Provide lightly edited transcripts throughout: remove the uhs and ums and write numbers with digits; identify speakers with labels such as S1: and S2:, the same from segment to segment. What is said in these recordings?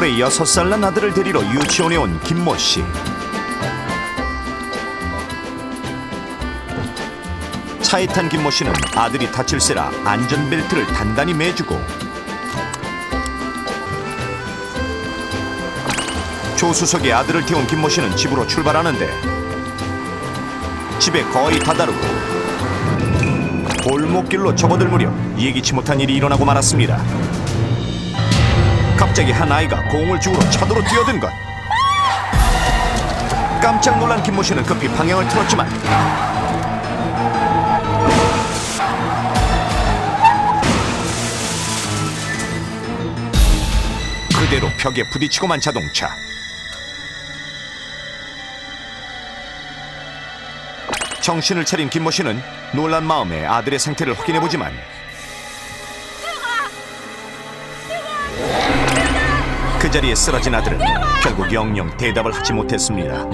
S1: 올해 6살 난 아들을 데리러 유치원에 온 김모 씨. 차에 탄 김모 씨는 아들이 다칠세라 안전벨트를 단단히 매주고 조수석에 아들을 태운 김모 씨는 집으로 출발하는데 집에 거의 다다르고 골목길로 접어들 무렵 예기치 못한 일이 일어나고 말았습니다. 갑자기 한 아이가 공을 주우러 차도로 뛰어든 것. 깜짝 놀란 김모 씨는 급히 방향을 틀었지만 그대로 벽에 부딪히고 만 자동차. 정신을 차린 김모 씨는 놀란 마음에 아들의 상태를 확인해보지만 그 자리에 쓰러진 아들은 결국 영영 대답을 하지 못했습니다.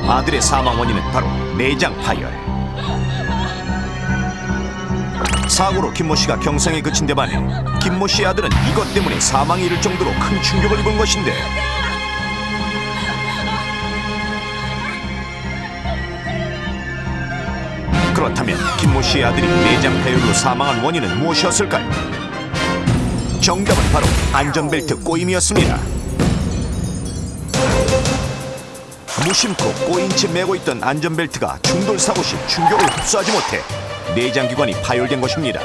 S1: 아들의 사망 원인은 바로 내장 파열. 사고로 김모 씨가 경상에 그친 데 반해 김모 씨의 아들은 이것 때문에 사망에 이를 정도로 큰 충격을 입은 것인데 그렇다면 김모 씨의 아들이 내장 파열로 사망한 원인은 무엇이었을까요? 정답은 바로 안전벨트 꼬임이었습니다. 무심코 꼬인 채 매고 있던 안전벨트가 충돌 사고 시 충격을 흡수하지 못해 내장기관이 파열된 것입니다.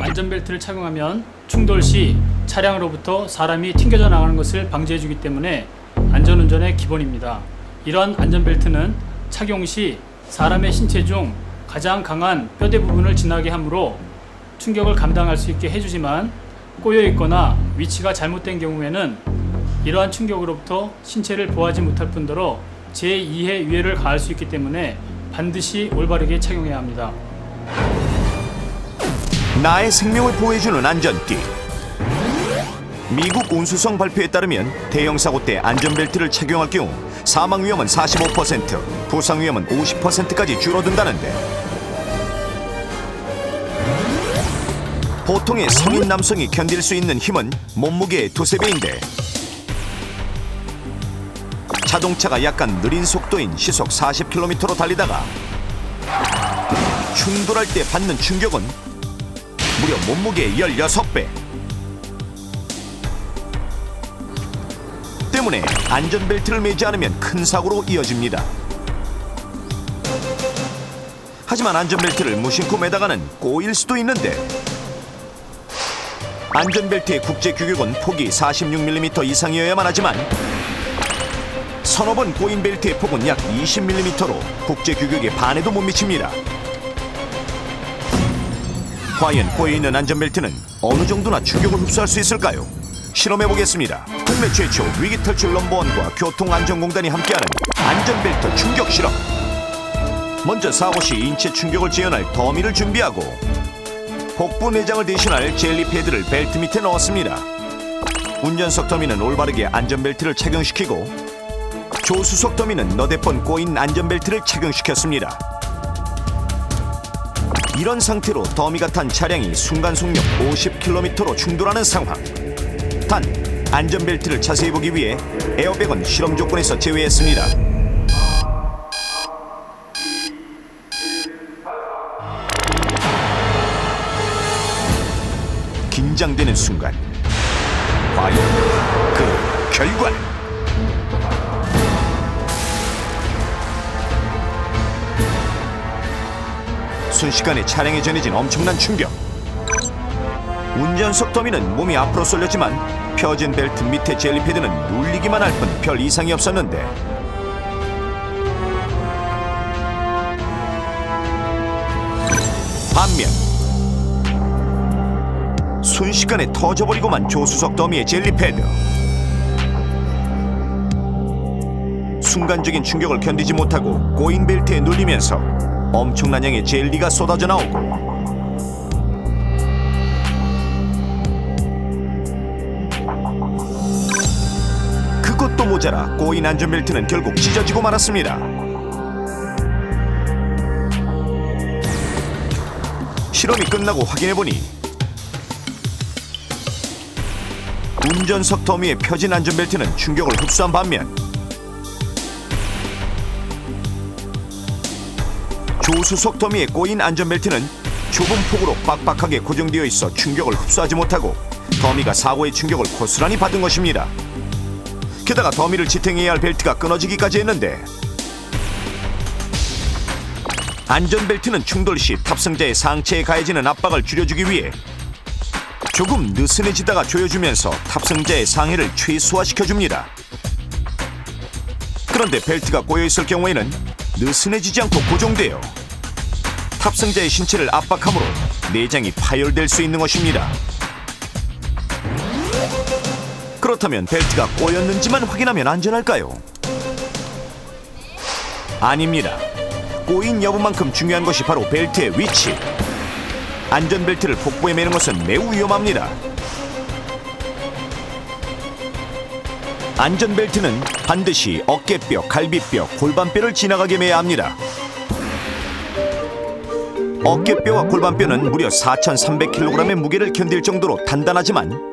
S2: 안전벨트를 착용하면 충돌 시 차량으로부터 사람이 튕겨져 나가는 것을 방지해주기 때문에 안전운전의 기본입니다. 이러한 안전벨트는 착용 시 사람의 신체 중 가장 강한 뼈대 부분을 지나게 하므로 충격을 감당할 수 있게 해주지만 꼬여 있거나 위치가 잘못된 경우에는 이러한 충격으로부터 신체를 보호하지 못할 뿐더러 제2의 위해를 가할 수 있기 때문에 반드시 올바르게 착용해야 합니다.
S1: 나의 생명을 보호해주는 안전띠. 미국 운수성 발표에 따르면 대형 사고 때 안전벨트를 착용할 경우 사망 위험은 45%, 부상 위험은 50%까지 줄어든다는데 보통의 성인 남성이 견딜 수 있는 힘은 몸무게의 2~3배인데 자동차가 약간 느린 속도인 시속 40km로 달리다가 충돌할 때 받는 충격은 무려 몸무게의 16배. 때문에 안전벨트를 매지 않으면 큰 사고로 이어집니다. 하지만 안전벨트를 무심코 매다가는 꼬일 수도 있는데 안전벨트의 국제 규격은 폭이 46mm 이상이어야만 하지만 서너 번 꼬인 벨트의 폭은 약 20mm로 국제 규격의 반에도 못 미칩니다. 과연 꼬여있는 안전벨트는 어느 정도나 충격을 흡수할 수 있을까요? 실험해보겠습니다. 국내 최초 위기탈출 넘버원과 교통안전공단이 함께하는 안전벨트 충격 실험. 먼저 사고 시 인체 충격을 재현할 더미를 준비하고 복부 내장을 대신할 젤리 패드를 벨트 밑에 넣었습니다. 운전석 더미는 올바르게 안전벨트를 착용시키고 조수석 더미는 너댓 번 꼬인 안전벨트를 착용시켰습니다. 이런 상태로 더미가 탄 차량이 순간 속력 50km로 충돌하는 상황. 단, 안전벨트를 자세히 보기 위해 에어백은 실험 조건에서 제외했습니다. 긴장되는 순간, 과연 그 결과는? 순식간에 차량에 전해진 엄청난 충격. 운전석 더미는 몸이 앞으로 쏠렸지만 펴진 벨트 밑에 젤리패드는 눌리기만 할 뿐 별 이상이 없었는데 반면 순식간에 터져버리고만 조수석 더미의 젤리패드. 순간적인 충격을 견디지 못하고 꼬인 벨트에 눌리면서 엄청난 양의 젤리가 쏟아져 나오고 그것도 모자라 꼬인 안전벨트는 결국 찢어지고 말았습니다. 실험이 끝나고 확인해보니 운전석 더미에 펴진 안전벨트는 충격을 흡수한 반면 조수석 더미에 꼬인 안전벨트는 좁은 폭으로 빡빡하게 고정되어 있어 충격을 흡수하지 못하고 더미가 사고의 충격을 고스란히 받은 것입니다. 게다가 더미를 지탱해야 할 벨트가 끊어지기까지 했는데 안전벨트는 충돌 시 탑승자의 상체에 가해지는 압박을 줄여주기 위해 조금 느슨해지다가 조여주면서 탑승자의 상해를 최소화시켜줍니다. 그런데 벨트가 꼬여있을 경우에는 느슨해지지 않고 고정되어 탑승자의 신체를 압박함으로 내장이 파열될 수 있는 것입니다. 그렇다면 벨트가 꼬였는지만 확인하면 안전할까요? 아닙니다. 꼬인 여부만큼 중요한 것이 바로 벨트의 위치. 안전벨트를 복부에 매는 것은 매우 위험합니다. 안전벨트는 반드시 어깨뼈, 갈비뼈, 골반뼈를 지나가게 매야 합니다. 어깨뼈와 골반뼈는 무려 4,300kg의 무게를 견딜 정도로 단단하지만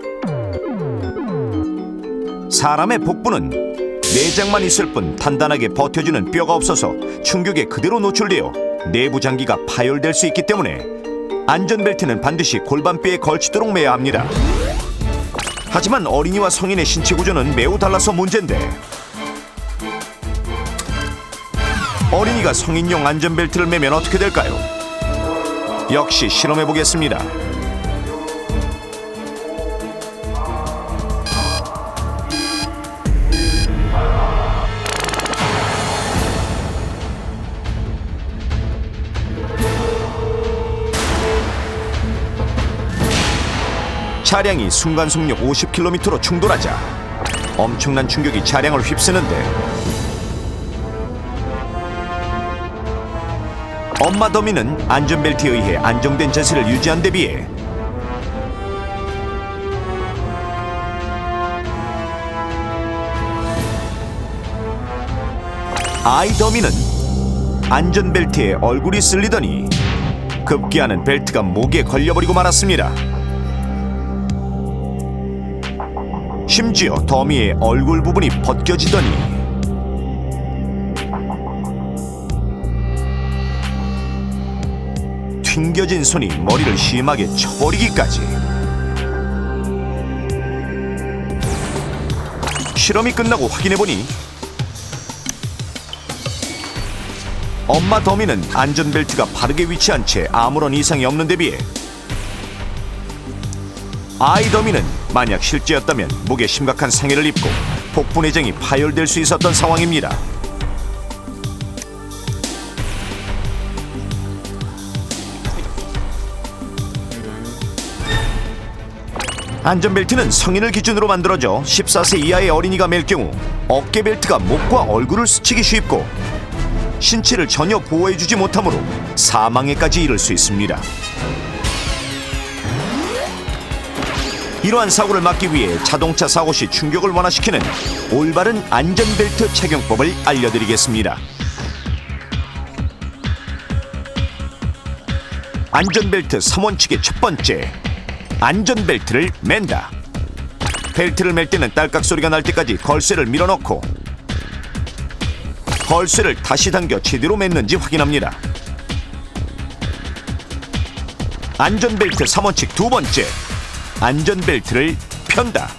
S1: 사람의 복부는 내장만 있을 뿐 단단하게 버텨주는 뼈가 없어서 충격에 그대로 노출되어 내부 장기가 파열될 수 있기 때문에 안전벨트는 반드시 골반뼈에 걸치도록 매야 합니다. 하지만 어린이와 성인의 신체 구조는 매우 달라서 문제인데 어린이가 성인용 안전벨트를 매면 어떻게 될까요? 역시 실험해보겠습니다. 차량이 순간 속력 50km로 충돌하자 엄청난 충격이 차량을 휩쓰는데 엄마 더미는 안전벨트에 의해 안정된 자세를 유지한 데 비해 아이 더미는 안전벨트에 얼굴이 쓸리더니 급기야는 벨트가 목에 걸려버리고 말았습니다. 심지어 더미의 얼굴 부분이 벗겨지더니 튕겨진 손이 머리를 심하게 쳐버리기까지. 실험이 끝나고 확인해보니 엄마 더미는 안전벨트가 바르게 위치한 채 아무런 이상이 없는 데 비해 아이 더미는 만약 실제였다면 목에 심각한 상해를 입고 복부 내장이 파열될 수 있었던 상황입니다. 안전벨트는 성인을 기준으로 만들어져 14세 이하의 어린이가 맬 경우 어깨벨트가 목과 얼굴을 스치기 쉽고 신체를 전혀 보호해주지 못하므로 사망에까지 이를 수 있습니다. 이러한 사고를 막기 위해 자동차 사고 시 충격을 완화시키는 올바른 안전벨트 착용법을 알려드리겠습니다. 안전벨트 3원칙의 첫 번째, 안전벨트를 맨다. 벨트를 맬 때는 딸깍 소리가 날 때까지 걸쇠를 밀어넣고 걸쇠를 다시 당겨 제대로 맸는지 확인합니다. 안전벨트 3원칙 두 번째, 안전벨트를 편다.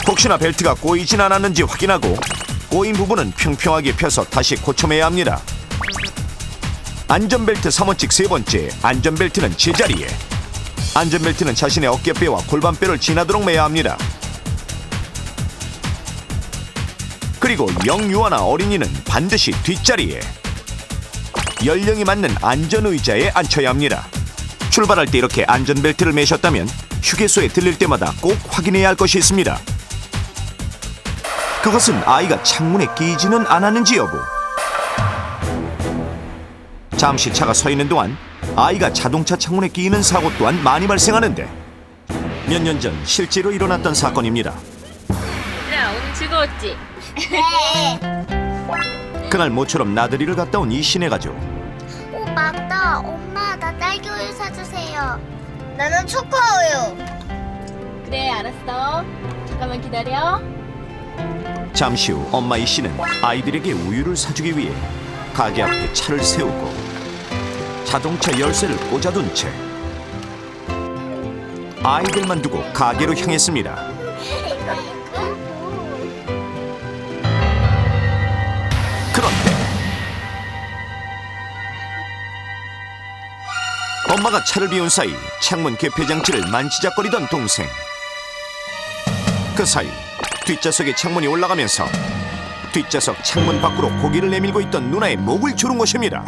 S1: 혹시나 벨트가 꼬이진 않았는지 확인하고 꼬인 부분은 평평하게 펴서 다시 고쳐매야 합니다. 안전벨트 3원칙 세 번째, 안전벨트는 제자리에. 안전벨트는 자신의 어깨뼈와 골반뼈를 지나도록 매야 합니다. 그리고 영유아나 어린이는 반드시 뒷자리에 연령이 맞는 안전의자에 앉혀야 합니다. 출발할 때 이렇게 안전벨트를 매셨다면 휴게소에 들릴 때마다 꼭 확인해야 할 것이 있습니다. 그것은 아이가 창문에 끼지는 않았는지 여부. 잠시 차가 서 있는 동안 아이가 자동차 창문에 끼이는 사고 또한 많이 발생하는데 몇 년 전 실제로 일어났던 사건입니다.
S3: 야, 오늘 즐거웠지?
S1: 그날 모처럼 나들이를 갔다 온 이 신의 가족.
S4: 맞다. 엄마, 나 딸기우유 사주세요. 나는 초코우유.
S3: 그래, 알았어. 잠깐만 기다려.
S1: 잠시 후 엄마 이 씨는 아이들에게 우유를 사주기 위해 가게 앞에 차를 세우고 자동차 열쇠를 꽂아둔 채 아이들만 두고 가게로 향했습니다. 그런데 엄마가 차를 비운 사이 창문 개폐 장치를 만지작거리던 동생. 그 사이 뒷좌석에 창문이 올라가면서 뒷좌석 창문 밖으로 고개를 내밀고 있던 누나의 목을 조른 것입니다.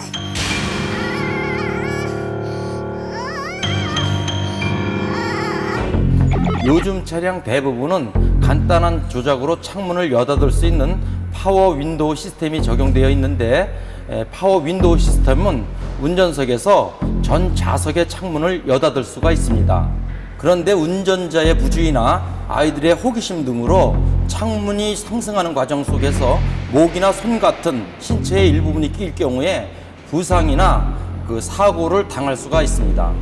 S5: 요즘 차량 대부분은 간단한 조작으로 창문을 여닫을 수 있는 파워 윈도우 시스템이 적용되어 있는데 파워 윈도우 시스템은 운전석에서 전 좌석의 창문을 여닫을 수가 있습니다. 그런데 운전자의 부주의나 아이들의 호기심 등으로 창문이 상승하는 과정 속에서 목이나 손 같은 신체의 일부분이 끼일 경우에 부상이나 사고를 당할 수가 있습니다.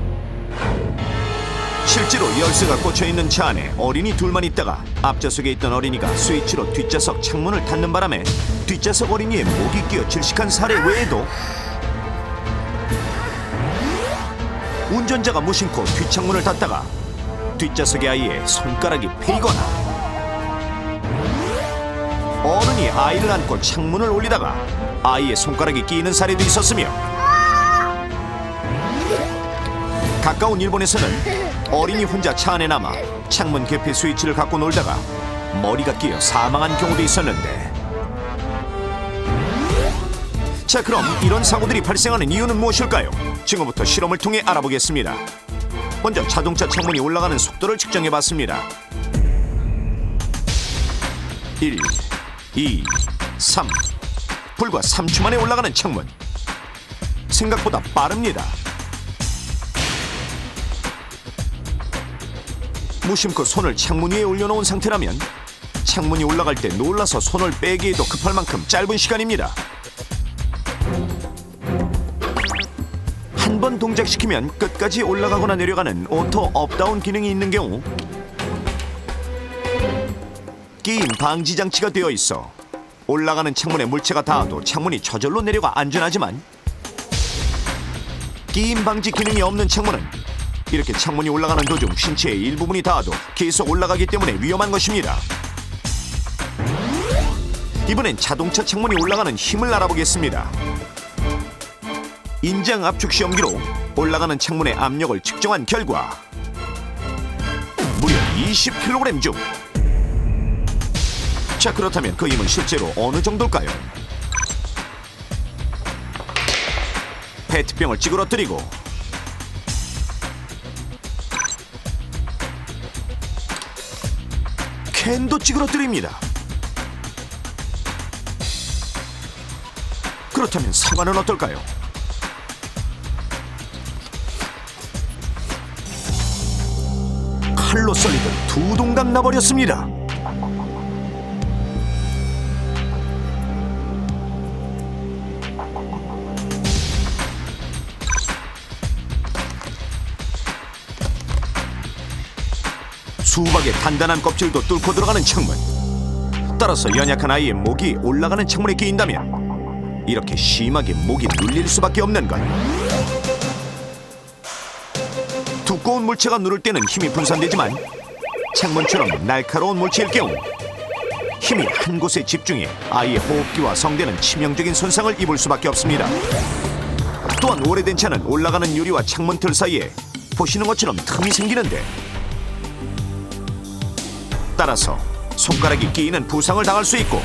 S1: 실제로 열쇠가 꽂혀있는 차 안에 어린이 둘만 있다가 앞좌석에 있던 어린이가 스위치로 뒷좌석 창문을 닫는 바람에 뒷좌석 어린이의 목이 끼어 질식한 사례 외에도 운전자가 무심코 뒷창문을 닫다가 뒷좌석의 아이의 손가락이 패이거나 어른이 아이를 안고 창문을 올리다가 아이의 손가락이 끼이는 사례도 있었으며 가까운 일본에서는 어린이 혼자 차 안에 남아 창문 개폐 스위치를 갖고 놀다가 머리가 끼어 사망한 경우도 있었는데, 자, 그럼 이런 사고들이 발생하는 이유는 무엇일까요? 지금부터 실험을 통해 알아보겠습니다. 먼저 자동차 창문이 올라가는 속도를 측정해봤습니다. 1, 2, 3. 불과 3초 만에 올라가는 창문. 생각보다 빠릅니다. 무심코 손을 창문 위에 올려놓은 상태라면 창문이 올라갈 때 놀라서 손을 빼기에도 급할 만큼 짧은 시간입니다. 한 번 동작시키면 끝까지 올라가거나 내려가는 오토 업다운 기능이 있는 경우 끼임 방지 장치가 되어 있어 올라가는 창문에 물체가 닿아도 창문이 저절로 내려가 안전하지만, 끼임 방지 기능이 없는 창문은 이렇게 창문이 올라가는 도중 신체의 일부분이 닿아도 계속 올라가기 때문에 위험한 것입니다. 이번엔 자동차 창문이 올라가는 힘을 알아보겠습니다. 인장 압축 시험기로 올라가는 창문의 압력을 측정한 결과 무려 20kg 중. 자, 그렇다면 그 힘은 실제로 어느 정도일까요? 페트병을 찌그러뜨리고 캔도 찌그러뜨립니다. 그렇다면 사과는 어떨까요? 칼로 썰리듯 두 동강 나버렸습니다. 수박의 단단한 껍질도 뚫고 들어가는 창문. 따라서 연약한 아이의 목이 올라가는 창문에 끼인다면 이렇게 심하게 목이 눌릴 수밖에 없는 것. 두꺼운 물체가 누를 때는 힘이 분산되지만 창문처럼 날카로운 물체일 경우 힘이 한 곳에 집중해 아이의 호흡기와 성대는 치명적인 손상을 입을 수밖에 없습니다. 또한 오래된 차는 올라가는 유리와 창문 틀 사이에 보시는 것처럼 틈이 생기는데, 따라서 손가락이 끼이는 부상을 당할 수 있고,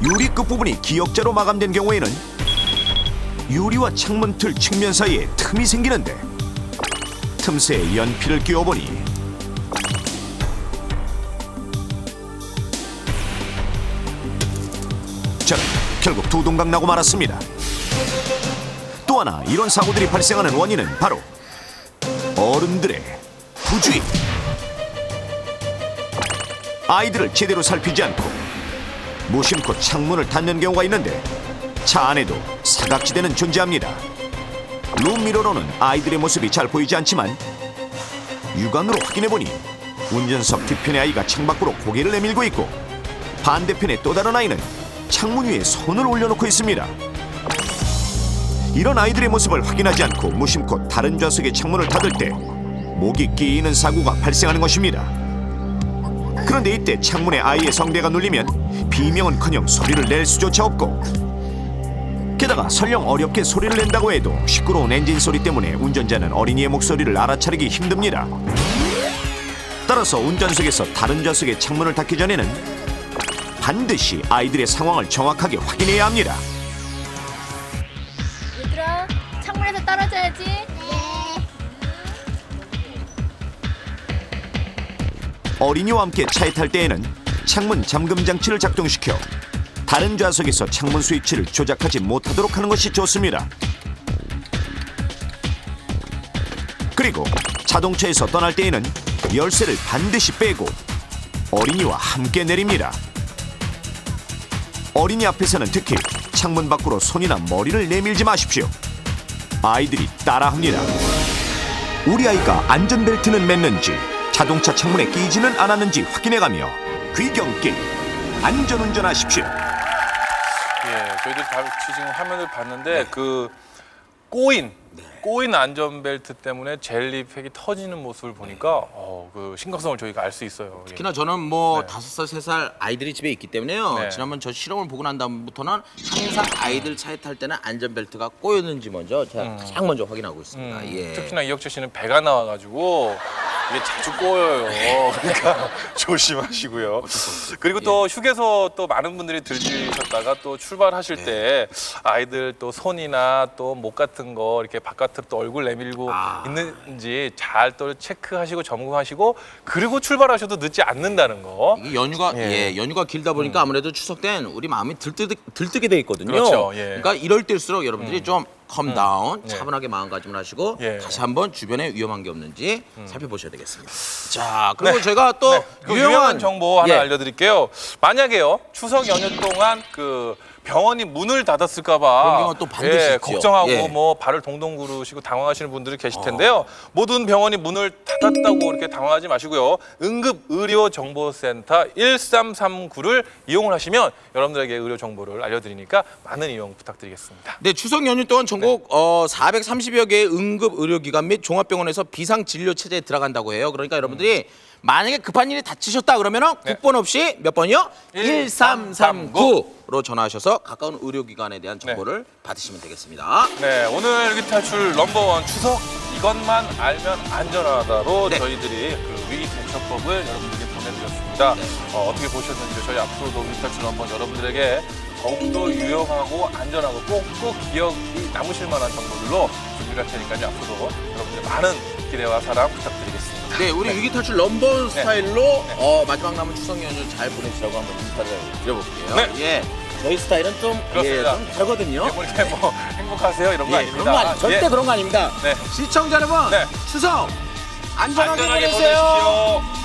S1: 유리 끝부분이 기역자로 마감된 경우에는 유리와 창문 틀 측면 사이에 틈이 생기는데 틈새에 연필을 끼워보니 저는 결국 두 동강 나고 말았습니다. 또 하나 이런 사고들이 발생하는 원인은 바로 어른들의 부주의. 아이들을 제대로 살피지 않고 무심코 창문을 닫는 경우가 있는데, 차 안에도 사각지대는 존재합니다. 룸미러로는 아이들의 모습이 잘 보이지 않지만 육안으로 확인해보니 운전석 뒤편의 아이가 창밖으로 고개를 내밀고 있고 반대편의 또 다른 아이는 창문 위에 손을 올려놓고 있습니다. 이런 아이들의 모습을 확인하지 않고 무심코 다른 좌석의 창문을 닫을 때 목이 끼이는 사고가 발생하는 것입니다. 그런데 이때 창문에 아이의 성대가 눌리면 비명은커녕 소리를 낼 수조차 없고 게다가 설령 어렵게 소리를 낸다고 해도 시끄러운 엔진 소리 때문에 운전자는 어린이의 목소리를 알아차리기 힘듭니다. 따라서 운전석에서 다른 좌석의 창문을 닫기 전에는 반드시 아이들의 상황을 정확하게 확인해야 합니다.
S3: 얘들아, 창문에서 떨어져야지.
S4: 네.
S1: 어린이와 함께 차에 탈 때에는 창문 잠금 장치를 작동시켜 다른 좌석에서 창문 스위치를 조작하지 못하도록 하는 것이 좋습니다. 그리고 자동차에서 떠날 때에는 열쇠를 반드시 빼고 어린이와 함께 내립니다. 어린이 앞에서는 특히 창문 밖으로 손이나 머리를 내밀지 마십시오. 아이들이 따라합니다. 우리 아이가 안전벨트는 맸는지 자동차 창문에 끼지는 않았는지 확인해가며 귀경길 안전운전하십시오.
S6: 예, 저희들 다 지금 화면을 봤는데 그 꼬인 안전벨트 때문에 젤리팩이 터지는 모습을 보니까 그 심각성을 저희가 알 수 있어요. 예.
S7: 특히나 저는 뭐
S6: 네.
S7: 5살, 3살 아이들이 집에 있기 때문에요.
S6: 네.
S7: 지난번 저 실험을 보고 난 다음부터는 항상 아이들 차에 탈 때는 안전벨트가 꼬였는지 먼저 제가 가장 먼저 확인하고 있습니다. 예.
S6: 특히나 이혁재 씨는 배가 나와가지고 이게 자주 꼬여요. 그러니까 조심하시고요. 그리고 또 휴게소 또 많은 분들이 들리셨다가 또 출발하실 때 아이들 또 손이나 또 목 같은 거 이렇게 바깥으로 또 얼굴 내밀고 있는지 잘 또 체크하시고 점검하시고 그리고 출발하셔도 늦지 않는다는 거.
S7: 이게 연휴가
S6: 예.
S7: 연휴가 길다 보니까 아무래도 추석 때는 우리 마음이 들뜨게 돼 있거든요.
S6: 그렇죠, 예.
S7: 그러니까 이럴 때일수록 여러분들이 좀 컴다운,
S6: 예.
S7: 차분하게 마음가짐을 하시고
S6: 예.
S7: 다시 한번 주변에 위험한 게 없는지 살펴보셔야 되겠습니다. 자, 그리고 저희가 또
S6: 그 유용한 정보 하나
S7: 예.
S6: 알려드릴게요. 만약에요 추석 연휴 동안 그 병원이 문을
S7: 그런
S6: 닫았을까봐
S7: 경우는 또 반드시 있죠.
S6: 걱정하고
S7: 예.
S6: 뭐 발을 동동 구르시고 당황하시는 분들이 계실 텐데요. 모든 병원이 문을 닫았다고 이렇게 당황하지 마시고요. 응급의료정보센터 1339를 이용을 하시면 여러분들에게 의료 정보를 알려드리니까 많은 이용 부탁드리겠습니다.
S7: 네, 추석 연휴 동안 전국 430여 개의 응급 의료기관 및 종합병원에서 비상 진료 체제에 들어간다고 해요. 그러니까 여러분들이 만약에 급한 일이 닥치셨다 그러면은 국번 없이 몇 번이요? 1339로 전화하셔서 가까운 의료기관에 대한 정보를 받으시면 되겠습니다.
S6: 네, 오늘 위기탈출 넘버원 추석 이것만 알면 안전하다로
S7: 네.
S6: 저희들이 그 위기대처법을 여러분들께 보내드렸습니다. 어떻게 보셨는지 저희 앞으로도 위기탈출 넘버원 여러분들에게 더욱더 유용하고 안전하고 꼭꼭 기억이 남으실 만한 정보들로 준비할 테니까요. 앞으로 여러분들의 많은 기대와 사랑 부탁드리겠습니다.
S7: 네, 우리 위기탈출 넘버원 스타일로 마지막 남은 추석 연휴 잘 보내시라고 한번 인사를 드려볼게요.
S6: 네.
S7: 예, 저희 스타일은 좀,
S6: 그렇습니다.
S7: 좀 다르거든요.
S6: 뭐 이렇게 뭐 행복하세요 이런 거 아닙니다.
S7: 그런 거 아니, 절대
S6: 예.
S7: 그런 거 아닙니다.
S6: 네.
S7: 시청자 여러분,
S6: 네.
S7: 추석 안전하게
S6: 안전하게
S7: 보내세요.
S6: 보내십시오.